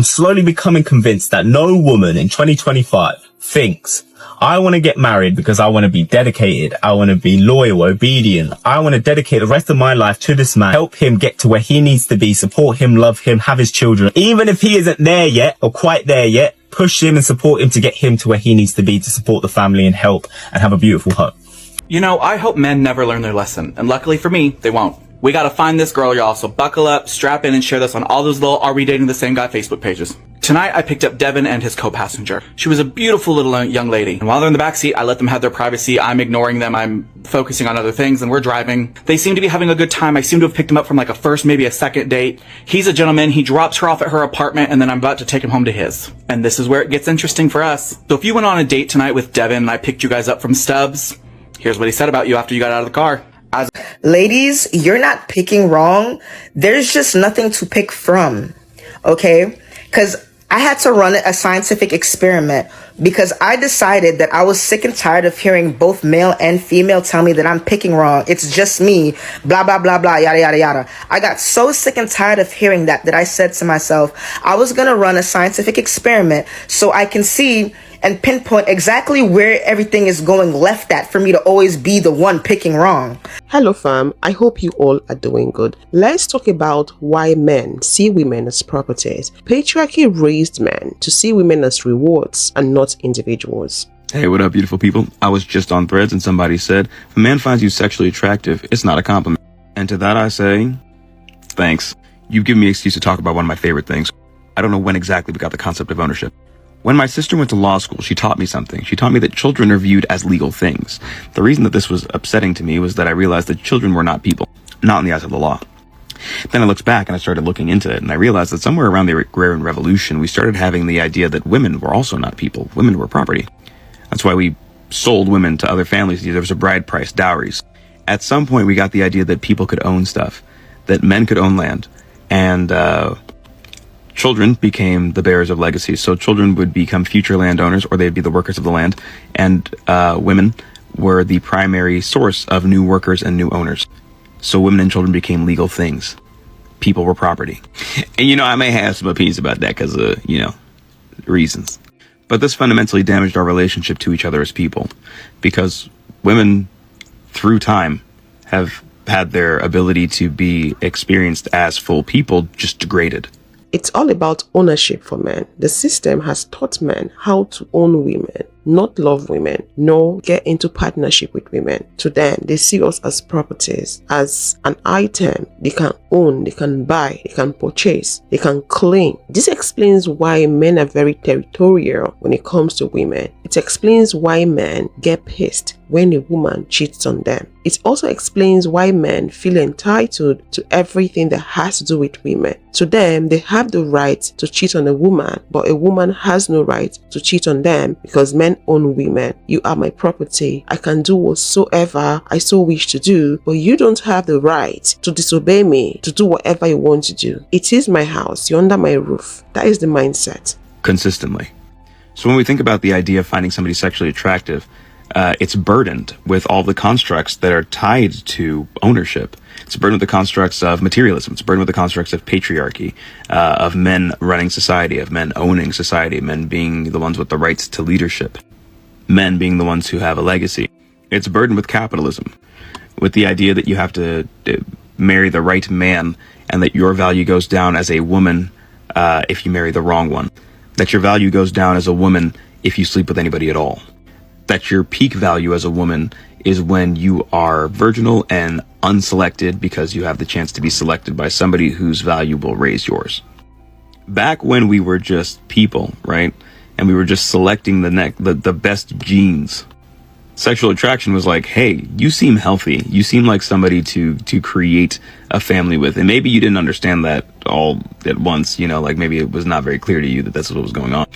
I'm slowly becoming convinced that no woman in 2025 thinks, I want to get married because I want to be dedicated. I want to be loyal, obedient. I want to dedicate the rest of my life to this man, help him get to where he needs to be, support him, love him, have his children. Even if he isn't there yet or quite there yet, push him and support him to get him to where he needs to be to support the family and help and have a beautiful home. You know, I hope men never learn their lesson. And luckily for me, they won't. We gotta find this girl, y'all, so buckle up, strap in, and share this on all those little Are We Dating the Same Guy Facebook pages. Tonight, I picked up Devin and his co-passenger. She was a beautiful little young lady. And while they're in the backseat, I let them have their privacy. I'm ignoring them. I'm focusing on other things, and we're driving. They seem to be having a good time. I seem to have picked him up from like a first, maybe a second date. He's a gentleman. He drops her off at her apartment, and then I'm about to take him home to his. And this is where it gets interesting for us. So if you went on a date tonight with Devin and I picked you guys up from Stubbs, here's what he said about you after you got out of the car. Ladies, you're not picking wrong. There's just nothing to pick from. Okay? Because I had to run a scientific experiment because I decided that I was sick and tired of hearing both male and female tell me that I'm picking wrong. It's just me, blah, blah, blah, blah, yada, yada, yada. I got so sick and tired of hearing that I said to myself, I was going to run a scientific experiment so I can see and pinpoint exactly where everything is going left at for me to always be the one picking wrong. Hello fam, I hope you all are doing good. Let's talk about why men see women as properties. Patriarchy raised men to see women as rewards and not individuals. Hey, what up, beautiful people? I was just on Threads and somebody said, if a man finds you sexually attractive, it's not a compliment. And to that I say, thanks. You've given me an excuse to talk about one of my favorite things. I don't know when exactly we got the concept of ownership. When my sister went to law school, she taught me something. She taught me that children are viewed as legal things. The reason that this was upsetting to me was that I realized that children were not people, not in the eyes of the law. Then I looked back and I started looking into it, and I realized that somewhere around the Agrarian Revolution, we started having the idea that women were also not people. Women were property. That's why we sold women to other families. There was a bride price, dowries. At some point, we got the idea that people could own stuff, that men could own land, and children became the bearers of legacies. So children would become future landowners, or they'd be the workers of the land, and women were the primary source of new workers and new owners. So women and children became legal things. People were property. And, I may have some opinions about that because of, reasons. But this fundamentally damaged our relationship to each other as people, because women, through time, have had their ability to be experienced as full people just degraded. It's all about ownership for men. The system has taught men how to own women, not love women, nor get into partnership with women. To them, they see us as properties, as an item they can own, they can buy, they can purchase, they can claim. This explains why men are very territorial when it comes to women. It explains why men get pissed when a woman cheats on them. It also explains why men feel entitled to everything that has to do with women. To them, they have the right to cheat on a woman, but a woman has no right to cheat on them because men own women. You are my property. I can do whatsoever I so wish to do, but you don't have the right to disobey me, to do whatever you want to do. It is my house. You're under my roof. That is the mindset. Consistently. So when we think about the idea of finding somebody sexually attractive, it's burdened with all the constructs that are tied to ownership. It's burdened with the constructs of materialism. It's burdened with the constructs of patriarchy, of men running society, of men owning society, men being the ones with the rights to leadership, men being the ones who have a legacy. It's burdened with capitalism, with the idea that you have to marry the right man and that your value goes down as a woman if you marry the wrong one, that your value goes down as a woman if you sleep with anybody at all, that your peak value as a woman is when you are virginal and unselected because you have the chance to be selected by somebody whose value will raise yours. Back when we were just people, right? And we were just selecting the best genes. Sexual attraction was like, hey, you seem healthy. You seem like somebody to create a family with. And maybe you didn't understand that all at once, like maybe it was not very clear to you that that's what was going on.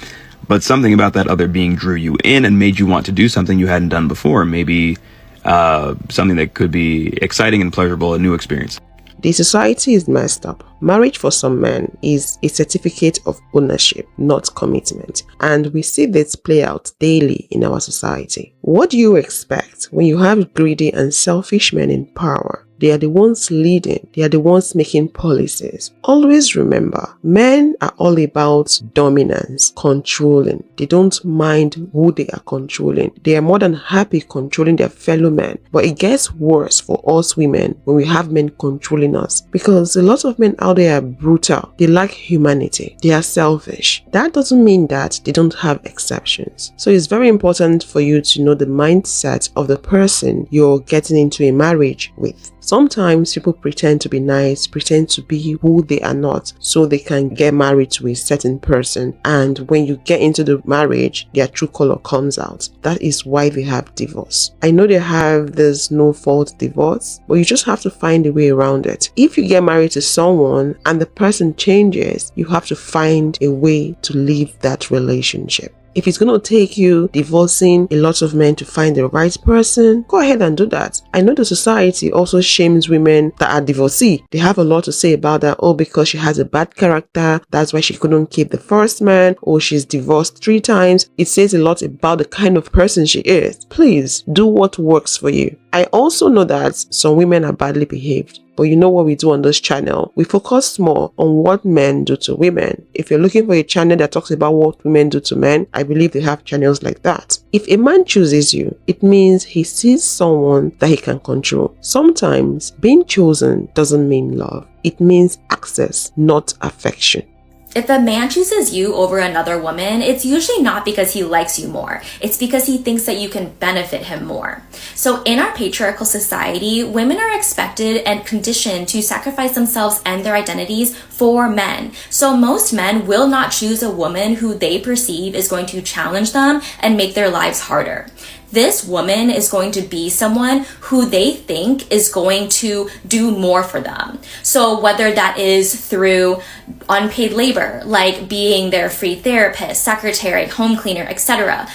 But something about that other being drew you in and made you want to do something you hadn't done before. Maybe something that could be exciting and pleasurable, a new experience. The society is messed up. Marriage for some men is a certificate of ownership, not commitment. And we see this play out daily in our society. What do you expect when you have greedy and selfish men in power? They are the ones leading. They are the ones making policies. Always remember, men are all about dominance, controlling. They don't mind who they are controlling. They are more than happy controlling their fellow men. But it gets worse for us women when we have men controlling us, because a lot of men out there are brutal. They lack humanity. They are selfish. That doesn't mean that they don't have exceptions. So it's very important for you to know the mindset of the person you're getting into a marriage with. Sometimes people pretend to be nice, pretend to be who they are not, so they can get married to a certain person. And when you get into the marriage, their true color comes out. That is why they have divorce. I know they have this no-fault divorce, but you just have to find a way around it. If you get married to someone and the person changes, you have to find a way to leave that relationship. If it's going to take you divorcing a lot of men to find the right person, go ahead and do that. I know the society also shames women that are divorcee. They have a lot to say about that. Oh, because she has a bad character, that's why she couldn't keep the first man, or she's divorced 3 times. It says a lot about the kind of person she is. Please do what works for you. I also know that some women are badly behaved. But you know what we do on this channel? We focus more on what men do to women. If you're looking for a channel that talks about what women do to men, I believe they have channels like that. If a man chooses you, it means he sees someone that he can control. Sometimes being chosen doesn't mean love. It means access, not affection. If a man chooses you over another woman, it's usually not because he likes you more. It's because he thinks that you can benefit him more. So in our patriarchal society, women are expected and conditioned to sacrifice themselves and their identities for men. So most men will not choose a woman who they perceive is going to challenge them and make their lives harder. This woman is going to be someone who they think is going to do more for them. So whether that is through unpaid labor, like being their free therapist, secretary, home cleaner, etc.,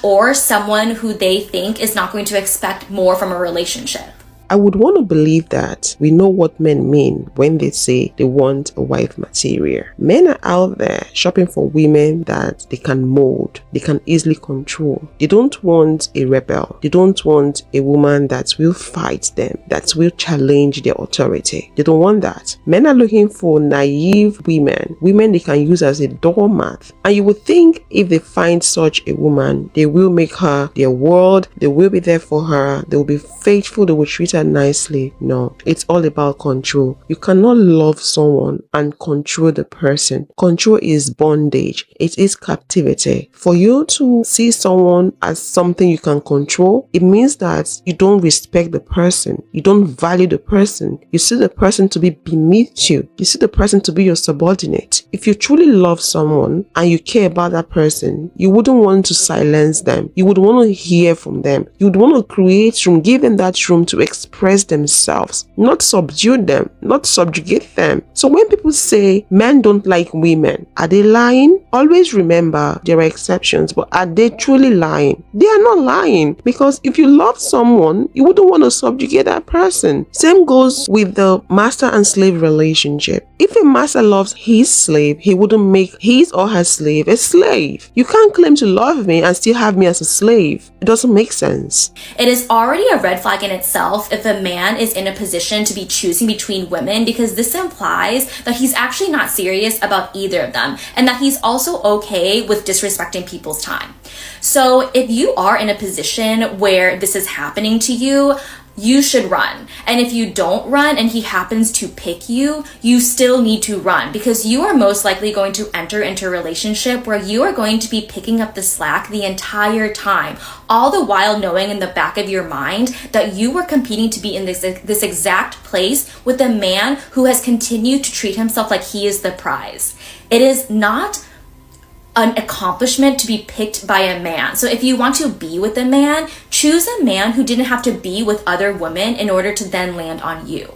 or someone who they think is not going to expect more from a relationship. I would want to believe that we know what men mean when they say they want a wife material. Men are out there shopping for women that they can mold, they can easily control. They don't want a rebel. They don't want a woman that will fight them, that will challenge their authority. They don't want that. Men are looking for naive women they can use as a doormat. And you would think if they find such a woman, they will make her their world, they will be there for her, they will be faithful, they will treat her nicely. No, it's all about control. You cannot love someone and control the person. Control is bondage. It is captivity. For you to see someone as something you can control, it means that you don't respect the person. You don't value the person. You see the person to be beneath you. You see the person to be your subordinate. If you truly love someone and you care about that person, you wouldn't want to silence them. You would want to hear from them. You would want to create room, give them that room to express themselves, not subdue them, not subjugate them. So when people say men don't like women, are they lying? Always remember there are exceptions, but are they truly lying? They are not lying, because if you love someone, you wouldn't want to subjugate that person. Same goes with the master and slave relationship. If a master loves his slave, he wouldn't make his or her slave a slave. You can't claim to love me and still have me as a slave. It doesn't make sense. It is already a red flag in itself if a man is in a position to be choosing between women, because this implies that he's actually not serious about either of them, and that he's also okay with disrespecting people's time. So if you are in a position where this is happening to you, you should run. And if you don't run and he happens to pick you, you still need to run, because you are most likely going to enter into a relationship where you are going to be picking up the slack the entire time, all the while knowing in the back of your mind that you were competing to be in this exact place with a man who has continued to treat himself like he is the prize. It is not an accomplishment to be picked by a man. So if you want to be with a man, choose a man who didn't have to be with other women in order to then land on you.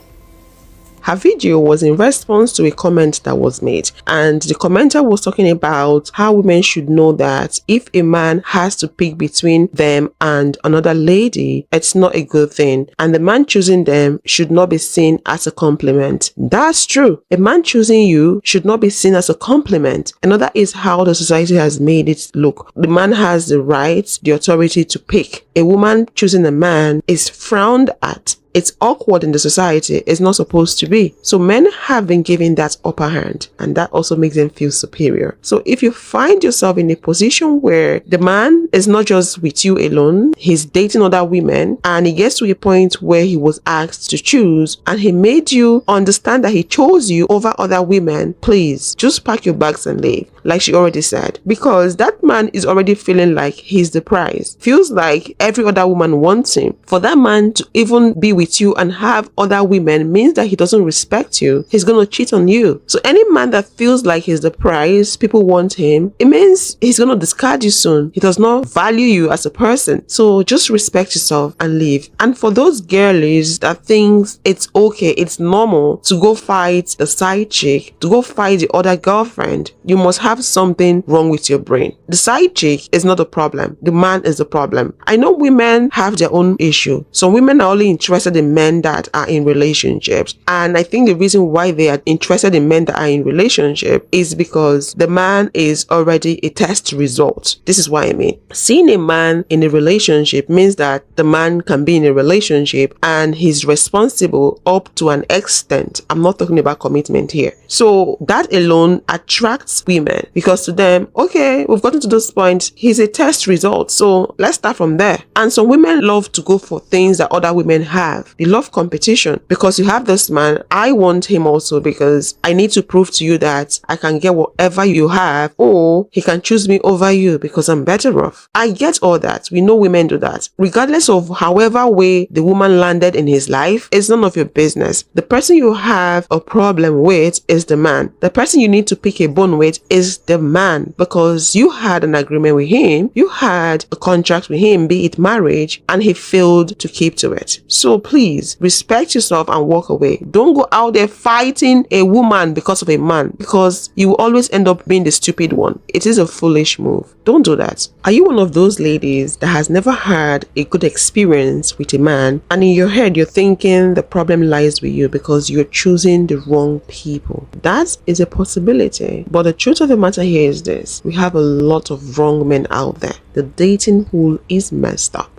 Her video was in response to a comment that was made, and the commenter was talking about how women should know that if a man has to pick between them and another lady, it's not a good thing, and the man choosing them should not be seen as a compliment. That's true. A man choosing you should not be seen as a compliment, and that is how the society has made it look. The man has the right, the authority to pick. A woman choosing a man is frowned at. it's awkward in the society. It's not supposed to be. So men have been given that upper hand, and that also makes them feel superior. So if you find yourself in a position where the man is not just with you alone, he's dating other women, and he gets to a point where he was asked to choose, and he made you understand that he chose you over other women, please just pack your bags and leave, like she already said, because that man is already feeling like he's the prize. Feels like every other woman wants him. For that man to even be with you and have other women means that he doesn't respect you. He's gonna cheat on you. So any man that feels like he's the prize, people want him, it means he's gonna discard you soon. He does not value you as a person. So just respect yourself and leave. And for those girlies that thinks it's okay, it's normal to go fight the side chick, to go fight the other girlfriend, you must have something wrong with your brain. The side chick is not the problem. The man is the problem. I know women have their own issue. Some women are only interested in men that are in relationships. And I think the reason why they are interested in men that are in relationship is because the man is already a test result. This is what I mean. Seeing a man in a relationship means that the man can be in a relationship and he's responsible up to an extent. I'm not talking about commitment here. So that alone attracts women because to them, okay, we've gotten to this point, he's a test result. So let's start from there. And some women love to go for things that other women have. They love competition because you have this man, I want him also because I need to prove to you that I can get whatever you have, or he can choose me over you because I'm better off. I get all that. We know women do that. Regardless of however way the woman landed in his life, it's none of your business. The person you have a problem with is the man. The person you need to pick a bone with is the man, because you had an agreement with him, you had a contract with him, be it marriage, and he failed to keep to it. So please respect yourself and walk away. Don't go out there fighting a woman because of a man, because you will always end up being the stupid one. It is a foolish move. Don't do that. Are you one of those ladies that has never had a good experience with a man, and in your head you're thinking the problem lies with you because you're choosing the wrong people? That is a possibility. But the truth of the matter here is this: we have a lot of wrong men out there. The dating pool is messed up.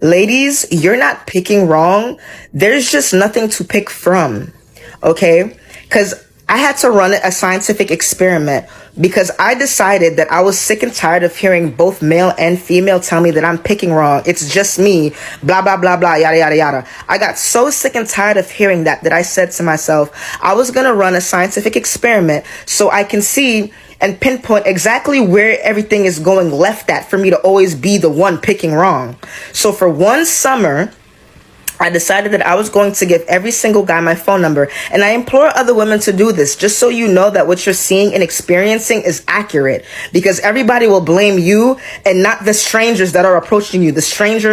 Ladies, you're not picking wrong. There's just nothing to pick from. Okay? Because I had to run a scientific experiment because I decided that I was sick and tired of hearing both male and female tell me that I'm picking wrong. It's just me, blah, blah, blah, blah, yada, yada, yada. I got so sick and tired of hearing that I said to myself, I was going to run a scientific experiment so I can see and pinpoint exactly where everything is going left at for me to always be the one picking wrong. So for one summer, I decided that I was going to give every single guy my phone number. And I implore other women to do this, just so you know that what you're seeing and experiencing is accurate. Because everybody will blame you and not the strangers that are approaching you. The strange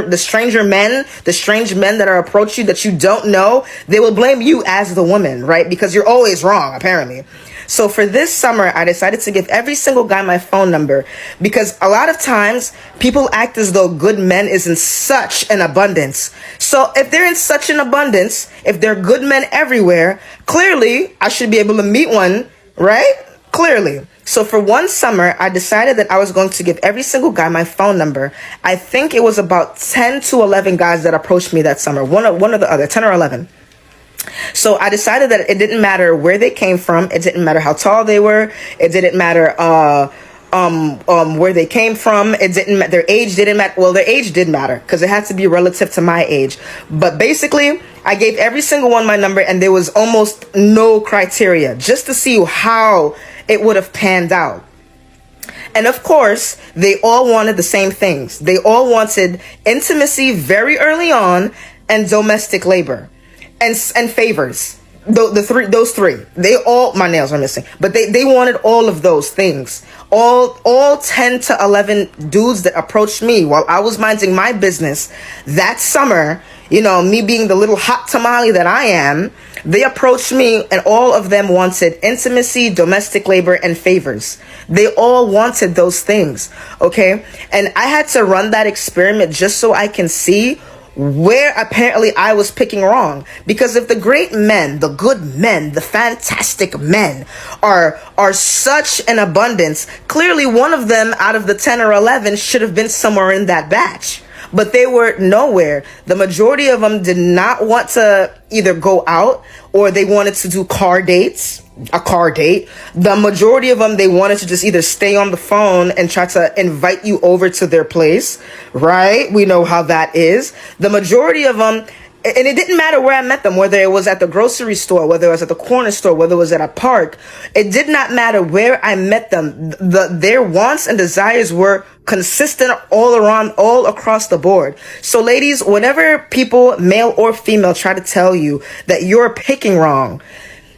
men that are approaching you that you don't know, they will blame you as the woman, right? Because you're always wrong, apparently. So for this summer, I decided to give every single guy my phone number because a lot of times people act as though good men is in such an abundance. So if they're in such an abundance, if there are good men everywhere, clearly I should be able to meet one, right? Clearly. So for one summer, I decided that I was going to give every single guy my phone number. I think it was about 10 to 11 guys that approached me that summer, one or the other, 10 or 11. So I decided that it didn't matter where they came from. It didn't matter how tall they were. It didn't matter where they came from. It didn't matter. Their age didn't matter. Well, their age did matter because it had to be relative to my age. But basically, I gave every single one my number, and there was almost no criteria, just to see how it would have panned out. And of course, they all wanted the same things. They all wanted intimacy very early on and domestic labor. And favors. Those three. They all, my nails are missing, but they wanted all of those things. All 10 to 11 dudes that approached me while I was minding my business that summer, you know, me being the little hot tamale that I am, they approached me and all of them wanted intimacy, domestic labor, and favors. They all wanted those things. Okay. And I had to run that experiment just so I can see where apparently I was picking wrong. Because if the great men, the good men, the fantastic men are such an abundance, clearly one of them out of the 10 or 11 should have been somewhere in that batch. but they were nowhere. The majority of them did not want to either go out or they wanted to do a car date. The majority of them, they wanted to just either stay on the phone and try to invite you over to their place, right? We know how that is. The majority of them, and it didn't matter where I met them, whether it was at the grocery store, whether it was at the corner store, whether it was at a park. It did not matter where I met them. Their wants and desires were consistent all across the board. So ladies, whenever people, male or female, try to tell you that you're picking wrong,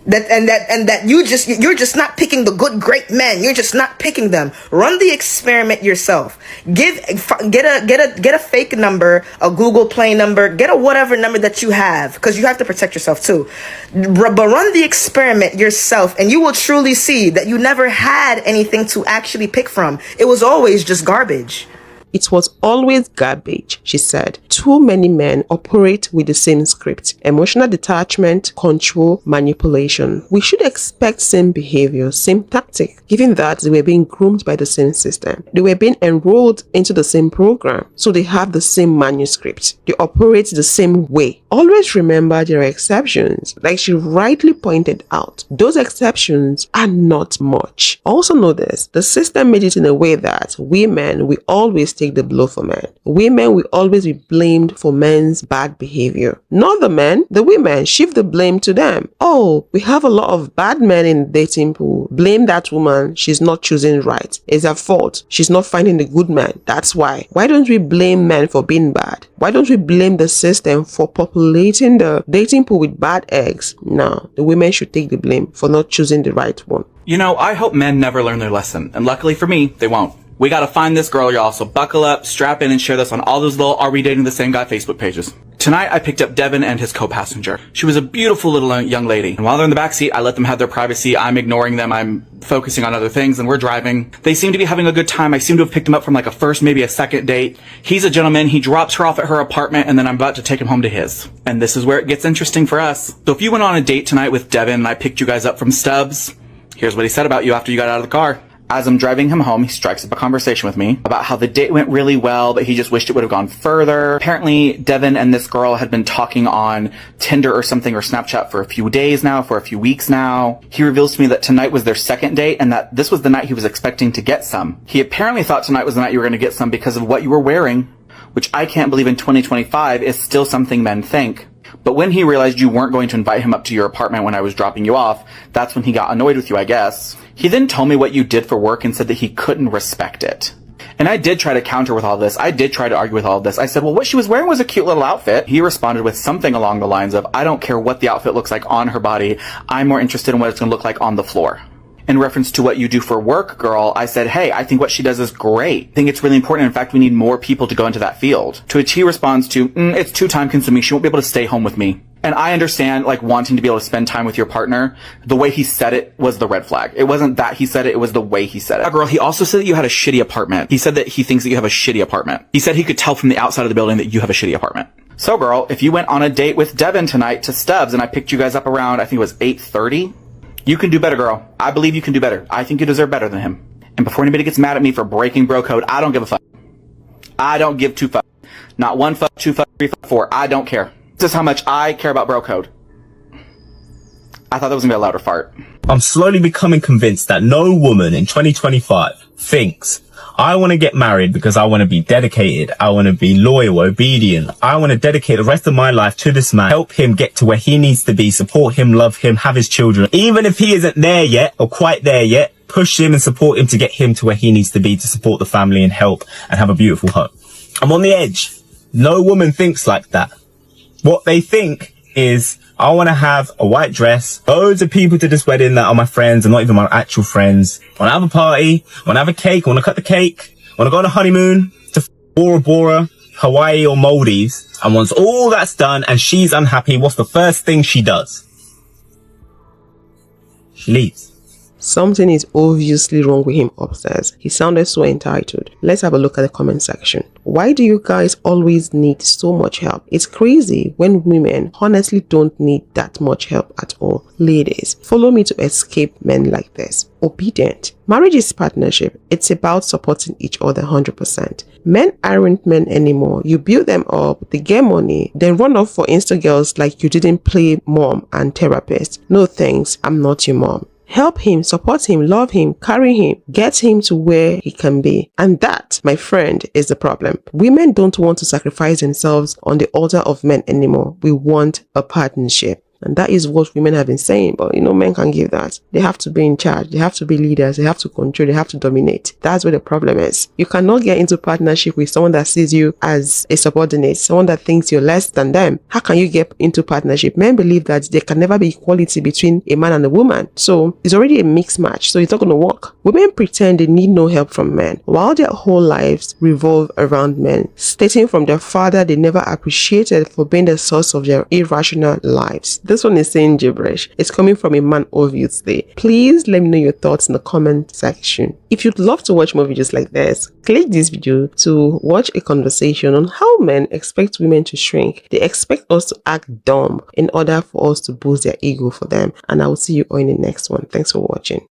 that you're just not picking the good, great men. You're just not picking them. Run the experiment yourself. Get a fake number, a Google Play number, get a whatever number that you have, because you have to protect yourself too. But run the experiment yourself, and you will truly see that you never had anything to actually pick from. It was always just garbage. It was always garbage, she said. Too many men operate with the same script: emotional detachment, control, manipulation. We should expect same behavior, same tactic, given that they were being groomed by the same system. They were being enrolled into the same program, so they have the same manuscript. They operate the same way. Always remember there are exceptions. Like she rightly pointed out, those exceptions are not much. Also notice, the system made it in a way that women will always take the blow for men. Women will always be blamed for men's bad behavior. Not the men, the women. Shift the blame to them. Oh, we have a lot of bad men in the dating pool. Blame that woman. She's not choosing right. It's her fault. She's not finding the good man. That's why. Why don't we blame men for being bad? Why don't we blame the system for populating the dating pool with bad eggs? No, the women should take the blame for not choosing the right one. You know, I hope men never learn their lesson, and luckily for me, they won't. We gotta find this girl, y'all, so buckle up, strap in, and share this on all those little Are We Dating the Same Guy Facebook pages. Tonight, I picked up Devin and his co-passenger. She was a beautiful little young lady, and while they're in the backseat, I let them have their privacy. I'm ignoring them. I'm focusing on other things, and we're driving. They seem to be having a good time. I seem to have picked him up from like a first, maybe a second date. He's a gentleman. He drops her off at her apartment, and then I'm about to take him home to his. And this is where it gets interesting for us. So if you went on a date tonight with Devin and I picked you guys up from Stubbs, here's what he said about you after you got out of the car. As I'm driving him home, he strikes up a conversation with me about how the date went really well, but he just wished it would have gone further. Apparently, Devin and this girl had been talking on Tinder or something, or Snapchat, for a few days now, for a few weeks now. He reveals to me that tonight was their second date and that this was the night he was expecting to get some. He apparently thought tonight was the night you were going to get some because of what you were wearing, which I can't believe in 2025 is still something men think. But when he realized you weren't going to invite him up to your apartment when I was dropping you off, that's when he got annoyed with you, I guess. He then told me what you did for work and said that he couldn't respect it. And I did try to counter with all this. I did try to argue with all this. I said, well, what she was wearing was a cute little outfit. He responded with something along the lines of, I don't care what the outfit looks like on her body. I'm more interested in what it's going to look like on the floor. In reference to what you do for work, girl, I said, hey, I think what she does is great. I think it's really important. In fact, we need more people to go into that field. To which he responds to, it's too time consuming. She won't be able to stay home with me. And I understand, like, wanting to be able to spend time with your partner. The way he said it was the red flag. It wasn't that he said it, it was the way he said it. Girl, he also said that you had a shitty apartment. He said that he thinks that you have a shitty apartment. He said he could tell from the outside of the building that you have a shitty apartment. So, girl, if you went on a date with Devin tonight to Stubbs and I picked you guys up around, I think it was 8:30, you can do better, girl. I believe you can do better. I think you deserve better than him. And before anybody gets mad at me for breaking bro code, I don't give a fuck. I don't give two fucks. Not one fuck, two fuck, three fuck, four. I don't care. This is how much I care about bro code. I thought that was gonna be a louder fart. I'm slowly becoming convinced that no woman in 2025 thinks, I want to get married because I want to be dedicated. I want to be loyal, obedient. I want to dedicate the rest of my life to this man, help him get to where he needs to be, support him, love him, have his children. Even if he isn't there yet or quite there yet, push him and support him to get him to where he needs to be to support the family and help and have a beautiful home. I'm on the edge. No woman thinks like that. What they think is, I want to have a white dress, loads of people to this wedding that are my friends and not even my actual friends. I want to have a party, I want to have a cake, I want to cut the cake, I want to go on a honeymoon to Bora Bora, Hawaii or Maldives. And once all that's done and she's unhappy, what's the first thing she does? She leaves. Something is obviously wrong with him upstairs. He sounded so entitled. Let's have a look at the comment section. Why do you guys always need so much help? It's crazy when women honestly don't need that much help at all. Ladies, follow me to escape men like this. Obedient. Marriage is partnership. It's about supporting each other 100%. Men aren't men anymore. You build them up, they get money, then run off for Insta girls like you didn't play mom and therapist. No thanks, I'm not your mom. Help him, support him, love him, carry him, get him to where he can be. And that, my friend, is the problem. Women don't want to sacrifice themselves on the altar of men anymore. We want a partnership. And that is what women have been saying. But men can give that. They have to be in charge. They have to be leaders. They have to control. They have to dominate. That's where the problem is. You cannot get into partnership with someone that sees you as a subordinate, someone that thinks you're less than them. How can you get into partnership? Men believe that there can never be equality between a man and a woman. So it's already a mixed match. So it's not going to work. Women pretend they need no help from men, while their whole lives revolve around men, stating from their father they never appreciated for being the source of their irrational lives. This one is saying gibberish. It's coming from a man, obviously. Please let me know your thoughts in the comment section. If you'd love to watch more videos like this, click this video to watch a conversation on how men expect women to shrink. They expect us to act dumb in order for us to boost their ego for them. And I will see you all in the next one. Thanks for watching.